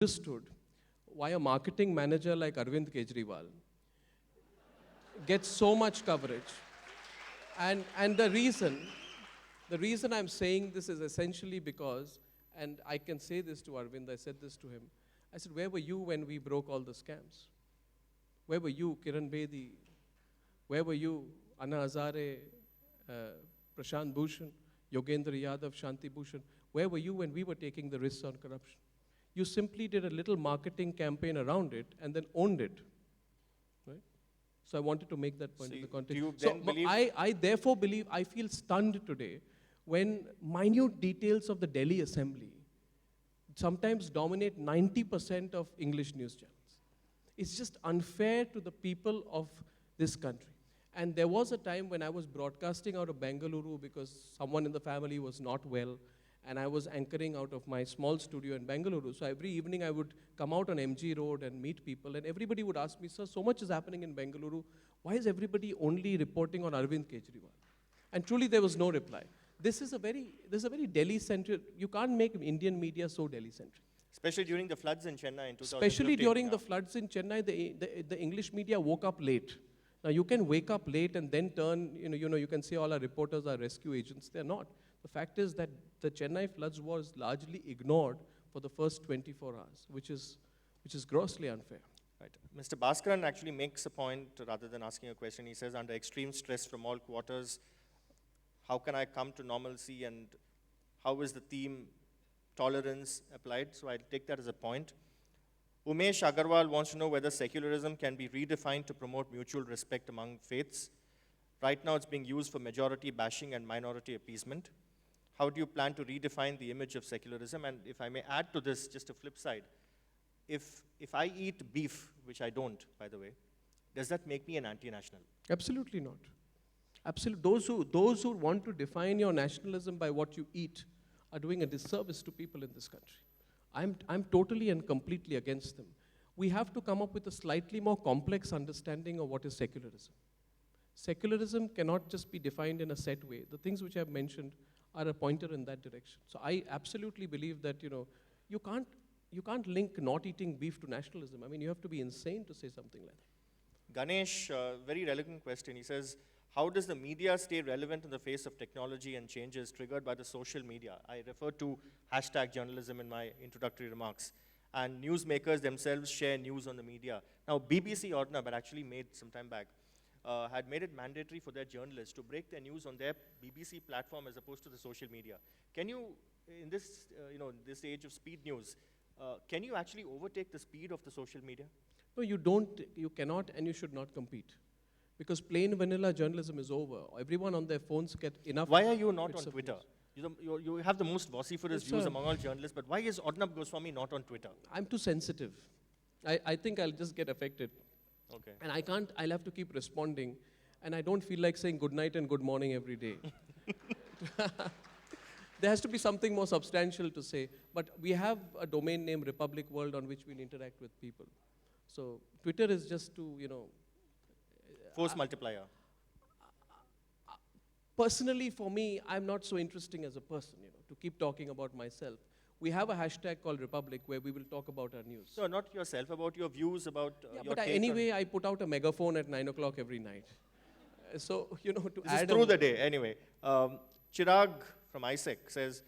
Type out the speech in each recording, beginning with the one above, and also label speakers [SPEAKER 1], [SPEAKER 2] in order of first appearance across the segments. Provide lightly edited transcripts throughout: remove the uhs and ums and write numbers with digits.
[SPEAKER 1] understood why a marketing manager like Arvind Kejriwal gets so much coverage. And the reason I'm saying this is essentially because, and I can say this to Arvind, I said this to him, I said, where were you when we broke all the scams? Where were you, Kiran Bedi? Where were you, Anna Hazare, Prashant Bhushan, Yogendra Yadav, Shanti Bhushan? Where were you when we were taking the risks on corruption? You simply did a little marketing campaign around it and then owned it, right? So I wanted to make that point in the context. I therefore believe, I feel stunned today when minute details of the Delhi Assembly sometimes dominate 90% of English news channels. It's just unfair to the people of this country. And there was a time when I was broadcasting out of Bengaluru because someone in the family was not well, and I was anchoring out of my small studio in Bengaluru. So every evening I would come out on MG Road and meet people, and everybody would ask me, sir, so much is happening in Bengaluru. Why is everybody only reporting on Arvind Kejriwal? And truly there was no reply. This is a very Delhi-centric, you can't make Indian media so Delhi-centric.
[SPEAKER 2] Especially during the floods in Chennai in 2015.
[SPEAKER 1] Especially during the floods in Chennai, the English media woke up late. Now you can wake up late and then turn, you can say all our reporters are rescue agents. They're not. The fact is that the Chennai floods was largely ignored for the first 24 hours, which is grossly unfair.
[SPEAKER 2] Right. Mr. Bhaskaran actually makes a point rather than asking a question. He says, under extreme stress from all quarters, how can I come to normalcy and how is the theme tolerance applied? So I'll take that as a point. Umesh Agarwal wants to know whether secularism can be redefined to promote mutual respect among faiths. Right now it's being used for majority bashing and minority appeasement. How do you plan to redefine the image of secularism? And if I may add to this, just a flip side, if I eat beef, which I don't, by the way, does that make me an anti-national?
[SPEAKER 1] Absolutely not. Absolutely. Those who want to define your nationalism by what you eat are doing a disservice to people in this country. I'm totally and completely against them. We have to come up with a slightly more complex understanding of what is secularism. Secularism cannot just be defined in a set way. The things which I've mentioned are a pointer in that direction. So I absolutely believe that you can't link not eating beef to nationalism. I mean, you have to be insane to say something like that.
[SPEAKER 2] Ganesh, very relevant question. He says, how does the media stay relevant in the face of technology and changes triggered by the social media? I referred to #journalism in my introductory remarks. And newsmakers themselves share news on the media. Now, BBC Arnab had actually made some time back, had made it mandatory for their journalists to break their news on their BBC platform as opposed to the social media. Can you, in this, this age of speed news, can you actually overtake the speed of the social media?
[SPEAKER 1] No, you cannot and you should not compete. Because plain vanilla journalism is over. Everyone on their phones get enough.
[SPEAKER 2] Why are you not on Twitter? You have the most vociferous views among all journalists, but why is Arnab Goswami not on Twitter?
[SPEAKER 1] I'm too sensitive. I think I'll just get affected.
[SPEAKER 2] Okay.
[SPEAKER 1] And I'll have to keep responding. And I don't feel like saying good night and good morning every day. There has to be something more substantial to say. But we have a domain name, Republic World, on which we'll interact with people. So Twitter is just to,
[SPEAKER 2] force multiplier.
[SPEAKER 1] Personally, for me, I'm not so interesting as a person, to keep talking about myself. We have a hashtag called Republic where we will talk about our news.
[SPEAKER 2] So not yourself, about your views, about your
[SPEAKER 1] but anyway, I put out a megaphone at 9 o'clock every night. So, to
[SPEAKER 2] this
[SPEAKER 1] add
[SPEAKER 2] is through the day, anyway. Chirag from ISEC says,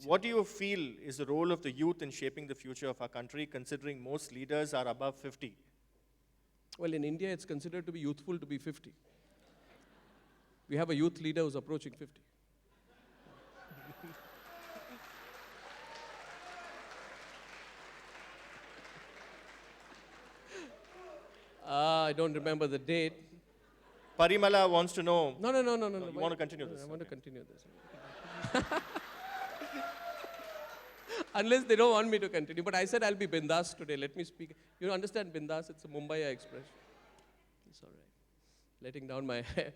[SPEAKER 2] what do you feel is the role of the youth in shaping the future of our country, considering most leaders are above 50?
[SPEAKER 1] Well, in India, it's considered to be youthful to be 50. We have a youth leader who's approaching 50. I don't remember the date.
[SPEAKER 2] Parimala wants to know.
[SPEAKER 1] No.
[SPEAKER 2] You want to continue this?
[SPEAKER 1] I want to continue this. Unless they don't want me to continue. But I said I'll be bindas today. Let me speak. You understand bindas? It's a Mumbai expression. It's all right. Letting down my hair.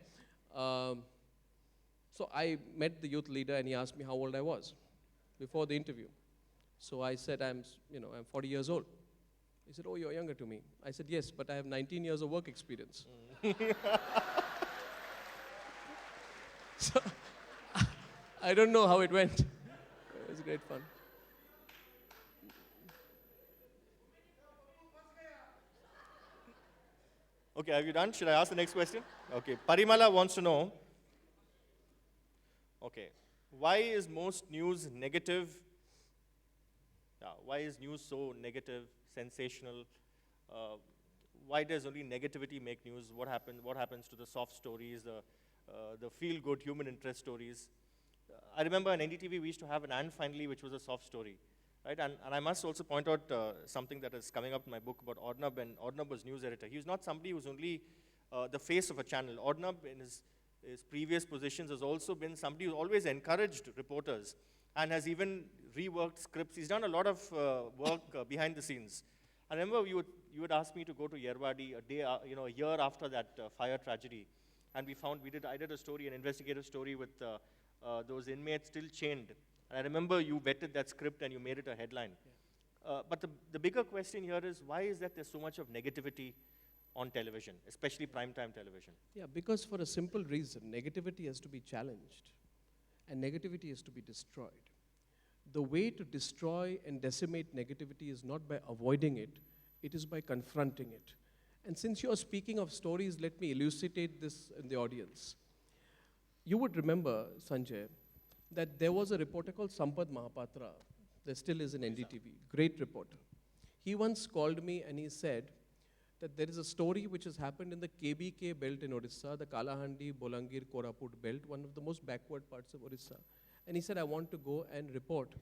[SPEAKER 1] So I met the youth leader and he asked me how old I was before the interview. So I said, I'm 40 years old. He said, oh, you're younger to me. I said, yes, but I have 19 years of work experience. So I don't know how it went. It was great fun.
[SPEAKER 2] Okay, have you done? Should I ask the next question? Okay, Parimala wants to know, okay, why is most news negative? Why is news so negative, sensational? Uh, why does only negativity make news? What happens to the soft stories, the feel-good human interest stories? I remember on NDTV we used to have an "And Finally," which was a soft story, right? And I must also point out something that is coming up in my book about Arnab, and Arnab was news editor. He was not somebody who's only the face of a channel. Arnab, in his previous positions, has also been somebody who always encouraged reporters and has even reworked scripts. He's done a lot of work behind the scenes. I remember you would ask me to go to Yerwadi a year after that fire tragedy, and I did a story, an investigative story with those inmates still chained. And I remember you vetted that script and you made it a headline. Yeah. But the bigger question here is, why is that there's so much of negativity on television, especially primetime television?
[SPEAKER 1] Yeah, because for a simple reason, negativity has to be challenged and negativity has to be destroyed. The way to destroy and decimate negativity is not by avoiding it, it is by confronting it. And since you're speaking of stories, let me elucidate this in the audience. You would remember, Sanjay, that there was a reporter called Sampad Mahapatra. There still is in NDTV, great reporter. He once called me and he said that there is a story which has happened in the KBK belt in Orissa, the Kalahandi, Bolangir, Koraput belt, one of the most backward parts of Orissa. And he said, I want to go and report.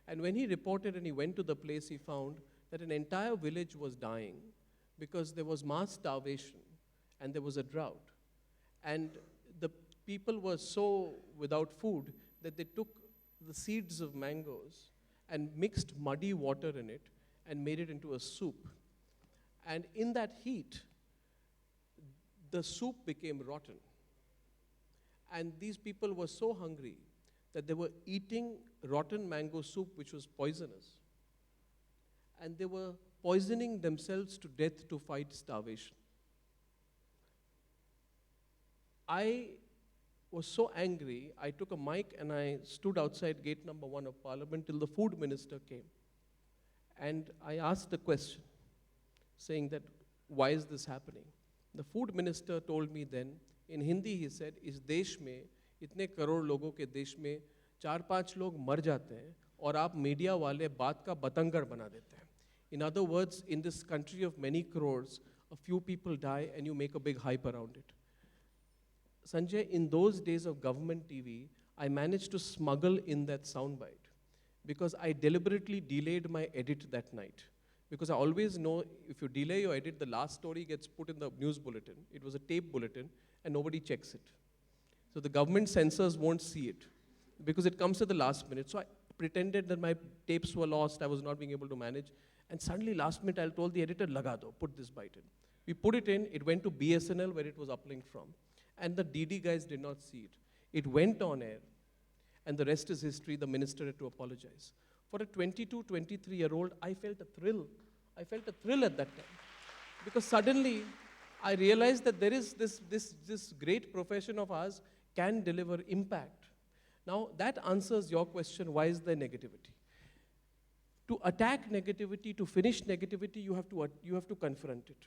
[SPEAKER 1] And when he reported and he went to the place, he found that an entire village was dying because there was mass starvation and there was a drought. And the people were so without food that they took the seeds of mangoes and mixed muddy water in it and made it into a soup. And in that heat, the soup became rotten. And these people were so hungry that they were eating rotten mango soup, which was poisonous. And they were poisoning themselves to death to fight starvation. I was so angry, I took a mic and I stood outside gate number 1 of Parliament till the food minister came. And I asked the question, saying that, why is this happening? The food minister told me then, in Hindi he said, इस देश में इतने करोड़ लोगों के देश में 4-5 लोग मर जाते हैं और आप मीडिया वाले बात का बतंगड़ बना देते हैं. In other words, in this country of many crores, a few people die and you make a big hype around it. Sanjay, in those days of government TV, I managed to smuggle in that soundbite because I deliberately delayed my edit that night. Because I always know if you delay your edit, the last story gets put in the news bulletin. It was a tape bulletin and nobody checks it. So the government censors won't see it because it comes at the last minute. So I pretended that my tapes were lost, I was not being able to manage. And suddenly last minute I told the editor, laga do, put this bite in. We put it in, it went to BSNL where it was uplinked from. And the DD guys did not see it. It went on air. And the rest is history, the minister had to apologize. For a 22, 23-year-old, I felt a thrill. I felt a thrill at that time. Because suddenly, I realized that there is this great profession of ours can deliver impact. Now, that answers your question, why is there negativity? To attack negativity, to finish negativity, you have to confront it.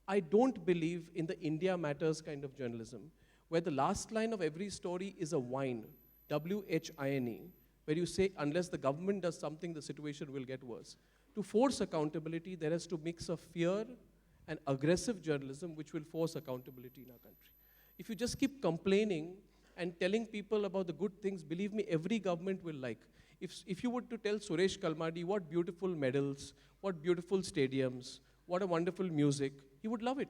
[SPEAKER 1] I don't believe in the India Matters kind of journalism, where the last line of every story is a whine, W-H-I-N-E, where you say, unless the government does something, the situation will get worse. To force accountability, there has to mix of fear and aggressive journalism, which will force accountability in our country. If you just keep complaining and telling people about the good things, believe me, every government will like. If you were to tell Suresh Kalmadi what beautiful medals, what beautiful stadiums, what a wonderful music, he would love it.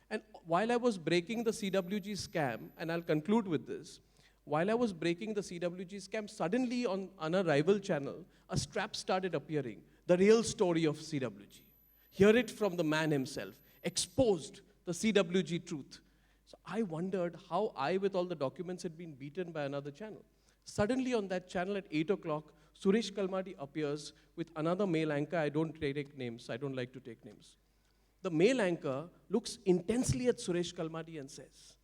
[SPEAKER 1] And while I was breaking the CWG scam, and I'll conclude with this, while I was breaking the CWG scam, suddenly on a rival channel, a strap started appearing, the real story of CWG. Hear it from the man himself, exposed the CWG truth. So I wondered how I, with all the documents, had been beaten by another channel. Suddenly on that channel at 8 o'clock, Suresh Kalmadi appears with another male anchor. I don't take names, I don't like to take names. The male anchor looks intensely at Suresh Kalmadi and says,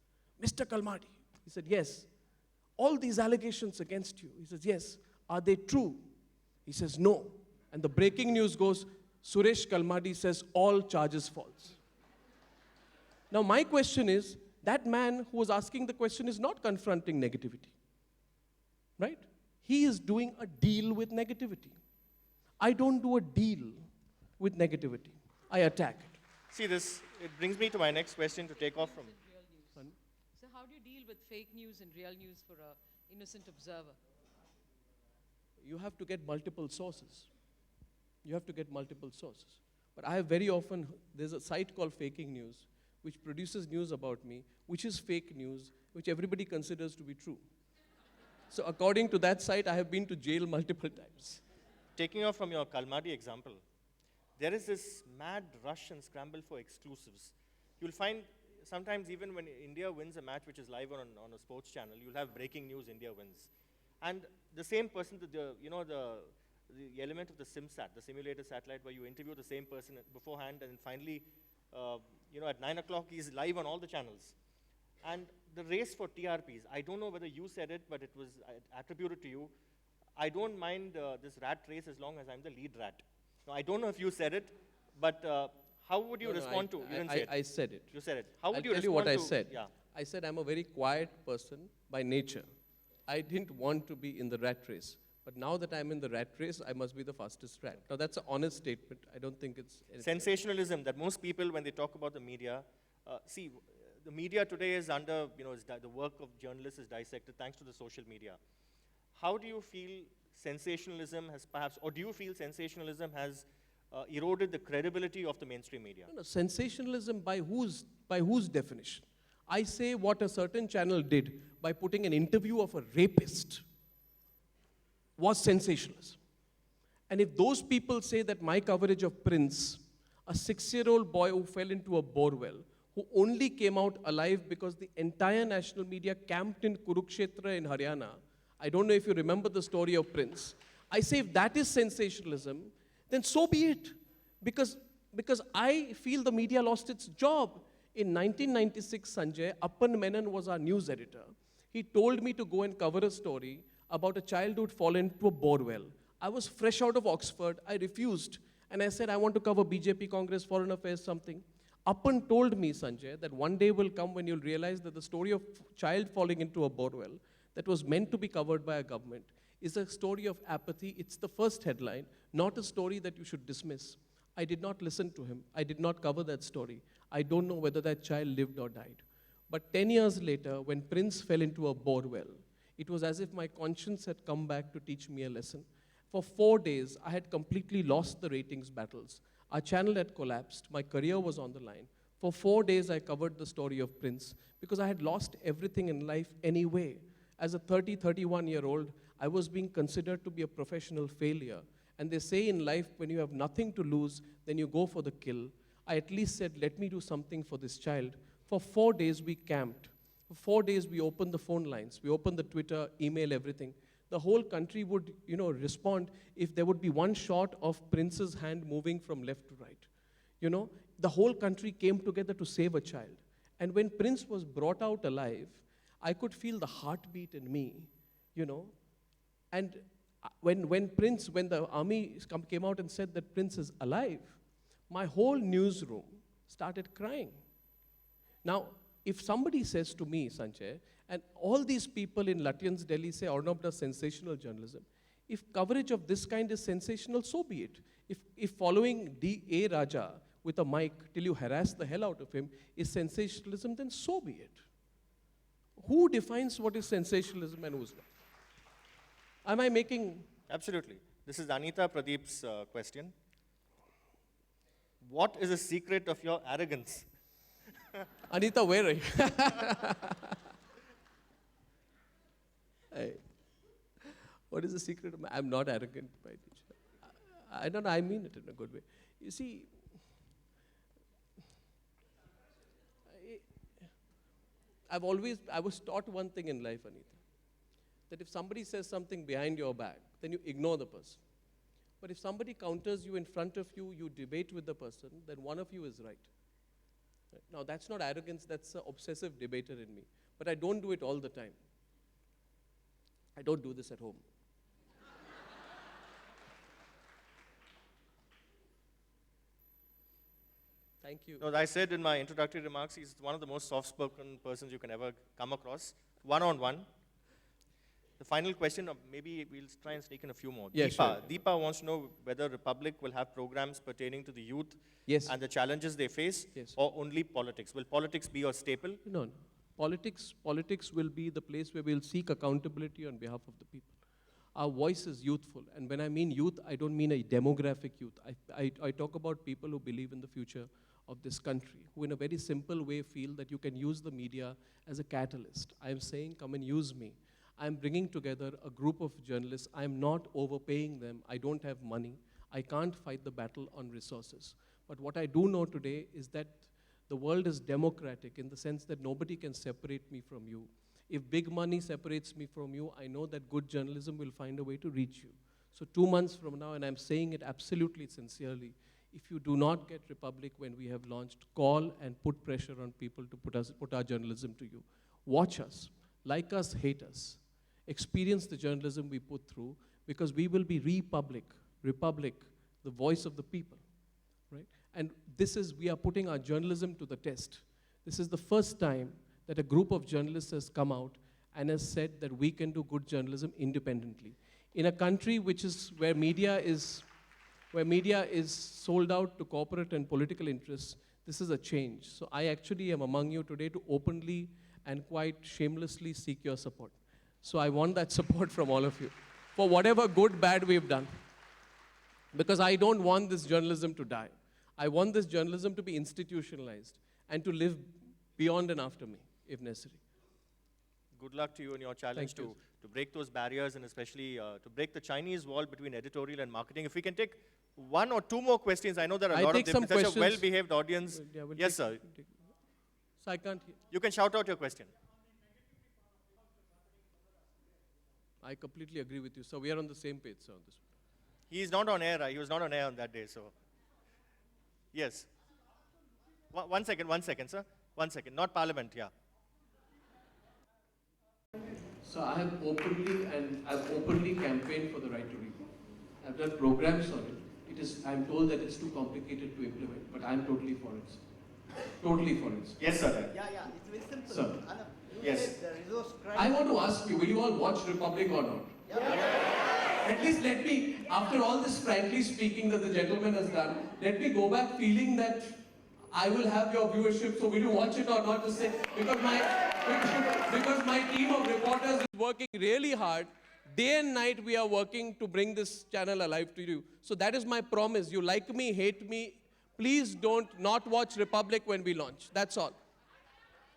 [SPEAKER 1] Mr. Kalmadi. He said, yes. All these allegations against you. He says, yes. Are they true? He says, no. And the breaking news goes, Suresh Kalmadi says all charges false. Now, my question is, that man who was asking the question is not confronting negativity, right? He is doing a deal with negativity. I don't do a deal with negativity. I attack it.
[SPEAKER 2] See this, it brings me to my next question to take off from.
[SPEAKER 3] Real news. So how do you deal with fake news and real news for an innocent observer?
[SPEAKER 1] You have to get multiple sources. You have to get multiple sources. But I have very often, there's a site called Faking News, which produces news about me, which is fake news, which everybody considers to be true. So according to that site, I have been to jail multiple times.
[SPEAKER 2] Taking off from your Kalmadi example, there is this mad rush and scramble for exclusives. You'll find sometimes even when India wins a match which is live on a sports channel, you'll have breaking news, India wins. And the same person, the element of the SimSat, the simulator satellite, where you interview the same person beforehand, and finally, at 9 o'clock, he's live on all the channels. And the race for TRPs, I don't know whether you said it, but it was attributed to you. I don't mind this rat race as long as I'm the lead rat. Now, I don't know if you said it, but how would you respond to? You didn't say it.
[SPEAKER 1] I said it.
[SPEAKER 2] You said it. How would
[SPEAKER 1] I'll
[SPEAKER 2] you
[SPEAKER 1] tell you
[SPEAKER 2] respond
[SPEAKER 1] what
[SPEAKER 2] to?
[SPEAKER 1] I said.
[SPEAKER 2] Yeah.
[SPEAKER 1] I said I'm a very quiet person by nature. I didn't want to be in the rat race. But now that I'm in the rat race, I must be the fastest rat. Now, that's an honest statement. I don't think it's
[SPEAKER 2] Sensationalism, that most people, when they talk about the media, see, the media today is under, the work of journalists is dissected thanks to the social media. How do you feel sensationalism has perhaps, or do you feel sensationalism has eroded the credibility of the mainstream media?
[SPEAKER 1] No, sensationalism by whose definition? I say what a certain channel did by putting an interview of a rapist was sensationalism. And if those people say that my coverage of Prince, a 6-year-old boy who fell into a borewell, who only came out alive because the entire national media camped in Kurukshetra in Haryana, I don't know if you remember the story of Prince. I say if that is sensationalism, then so be it. Because I feel the media lost its job. In 1996, Sanjay, Appan Menon was our news editor. He told me to go and cover a story about a child who had fallen into a borewell. I was fresh out of Oxford. I refused. And I said, I want to cover BJP, Congress, Foreign Affairs, something. Appan told me, Sanjay, that one day will come when you'll realize that the story of child falling into a borewell that was meant to be covered by a government is a story of apathy. It's the first headline, not a story that you should dismiss. I did not listen to him. I did not cover that story. I don't know whether that child lived or died. But 10 years later, when Prince fell into a borewell, it was as if my conscience had come back to teach me a lesson. For 4 days, I had completely lost the ratings battles. Our channel had collapsed. My career was on the line. For 4 days, I covered the story of Prince because I had lost everything in life anyway. As a 31-year-old, I was being considered to be a professional failure. And they say in life, when you have nothing to lose, then you go for the kill. I at least said, let me do something for this child. For 4 days, we camped. For 4 days, we opened the phone lines. We opened the Twitter, email, everything. The whole country would, respond if there would be one shot of Prince's hand moving from left to right. The whole country came together to save a child. And when Prince was brought out alive, I could feel the heartbeat in me, And when the army came out and said that Prince is alive, my whole newsroom started crying. Now, if somebody says to me, Sanjay, and all these people in Lutyens, Delhi say Arnab does sensational journalism, if coverage of this kind is sensational, so be it. If following D.A. Raja with a mic till you harass the hell out of him is sensationalism, then so be it. Who defines what is sensationalism and who's not? Am I making...
[SPEAKER 2] Absolutely. This is Anita Pradeep's question. What is the secret of your arrogance?
[SPEAKER 1] Anita, where are you? Hey, what is the secret of I'm not arrogant by nature. I don't know, I mean it in a good way. You see, I was taught one thing in life, Anita, that if somebody says something behind your back, then you ignore the person. But if somebody counters you in front of you, you debate with the person, then one of you is right. Now, that's not arrogance, that's an obsessive debater in me. But I don't do it all the time. I don't do this at home. Thank you.
[SPEAKER 2] No, I said in my introductory remarks, he's one of the most soft-spoken persons you can ever come across, one-on-one. The final question, maybe we'll try and sneak in a few more.
[SPEAKER 1] Yeah,
[SPEAKER 2] Deepa,
[SPEAKER 1] sure.
[SPEAKER 2] Deepa wants to know whether Republic will have programs pertaining to the youth
[SPEAKER 1] Yes.
[SPEAKER 2] and the challenges they face,
[SPEAKER 1] Yes.
[SPEAKER 2] or only politics. Will politics be your staple?
[SPEAKER 1] No, no. Politics will be the place where we'll seek accountability on behalf of the people. Our voice is youthful. And when I mean youth, I don't mean a demographic youth. I talk about people who believe in the future of this country, who in a very simple way feel that you can use the media as a catalyst. I'm saying, come and use me. I'm bringing together a group of journalists. I'm not overpaying them. I don't have money. I can't fight the battle on resources. But what I do know today is that the world is democratic in the sense that nobody can separate me from you. If big money separates me from you, I know that good journalism will find a way to reach you. So 2 months from now, and I'm saying it absolutely sincerely, if you do not get Republic when we have launched, call and put pressure on people to put our journalism to you. Watch us, like us, hate us. Experience the journalism we put through, because we will be Republic, the voice of the people, right? And we are putting our journalism to the test. This is the first time that a group of journalists has come out and has said that we can do good journalism independently. In a country where media is sold out to corporate and political interests, this is a change. So I actually am among you today to openly and quite shamelessly seek your support. So I want that support from all of you for whatever good, bad we've done. Because I don't want this journalism to die. I want this journalism to be institutionalized and to live beyond and after me, if necessary.
[SPEAKER 2] Good luck to you in your challenge
[SPEAKER 1] Thank you.
[SPEAKER 2] to break those barriers, and especially to break the Chinese wall between editorial and marketing. If we can take 1 or 2 more questions. I know there are a lot of them. It's such a well-behaved audience.
[SPEAKER 1] Yeah,
[SPEAKER 2] yes, sir.
[SPEAKER 1] So I can't hear.
[SPEAKER 2] You can shout out your question.
[SPEAKER 1] I completely agree with you. So we are on the same page, sir, on this.
[SPEAKER 2] He is not on air. He was not on air on that day, so. Yes. One second, sir. 1 second. Not Parliament, yeah.
[SPEAKER 1] So I have openly campaigned for the right to read. I've done programs on it. I'm told that it's too complicated to implement, but I'm totally for it, sir. Totally for it, sir.
[SPEAKER 2] Yes, sir.
[SPEAKER 4] Yeah, it's very simple.
[SPEAKER 1] Sir.
[SPEAKER 4] Arnab, you
[SPEAKER 2] Yes.
[SPEAKER 4] said the resource crime.
[SPEAKER 1] I want to ask you, will you all watch Republic or not? At least let me, after all this frankly speaking that the gentleman has done, let me go back feeling that I will have your viewership. So will you watch it or not? To say, because my team of reporters is working really hard. Day and night we are working to bring this channel alive to you. So that is my promise. You like me, hate me, please don't not watch Republic when we launch. That's all.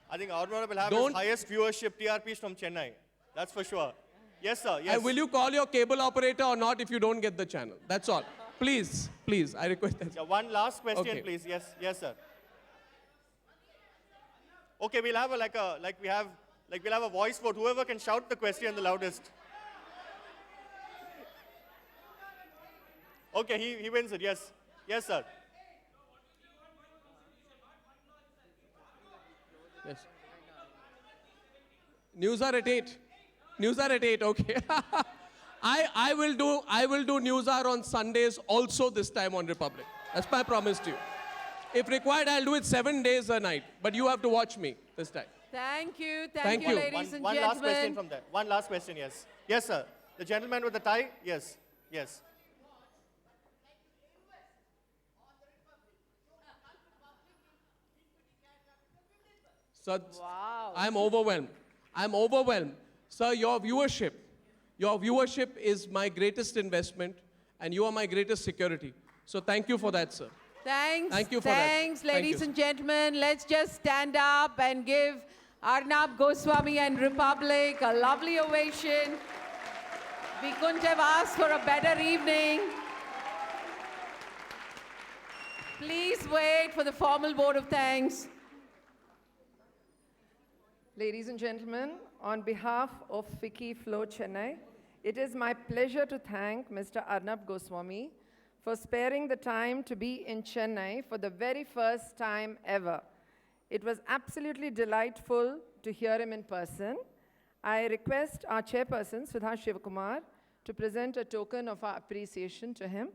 [SPEAKER 2] I think Arnab will have his highest viewership TRPs from Chennai. That's for sure. Yes, sir. Yes.
[SPEAKER 1] And will you call your cable operator or not if you don't get the channel? That's all. Please, I request that.
[SPEAKER 2] Yeah, one last question,
[SPEAKER 1] Okay.
[SPEAKER 2] please. Yes, sir. Okay, we'll have we'll have a voice vote. Whoever can shout the question the loudest. Okay, he wins it. Yes, sir.
[SPEAKER 1] Yes. News are at 8. Okay. I will do News Hour on Sundays also this time on Republic. That's my promise to you. If required, I'll do it 7 days a night. But you have to watch me this time.
[SPEAKER 3] Thank you,
[SPEAKER 1] Thank you.
[SPEAKER 3] ladies and
[SPEAKER 2] One
[SPEAKER 3] gentlemen.
[SPEAKER 2] last question from there. One last question, yes. Yes, sir. The gentleman with the tie? Yes.
[SPEAKER 1] So
[SPEAKER 3] Wow.
[SPEAKER 1] I'm overwhelmed. Sir, your viewership is my greatest investment, and you are my greatest security. So thank you for that, sir.
[SPEAKER 3] Thanks.
[SPEAKER 1] Thank you for that.
[SPEAKER 3] Thanks,
[SPEAKER 1] Thank
[SPEAKER 3] ladies
[SPEAKER 1] you.
[SPEAKER 3] and gentlemen. Let's just stand up and give Arnab Goswami and Republic a lovely ovation. We couldn't have asked for a better evening. Please wait for the formal vote of thanks.
[SPEAKER 5] Ladies and gentlemen, on behalf of FICCI Flow Chennai, it is my pleasure to thank Mr. Arnab Goswami for sparing the time to be in Chennai for the very first time ever. It was absolutely delightful to hear him in person. I request our chairperson, Sudha Shivakumar, to present a token of our appreciation to him.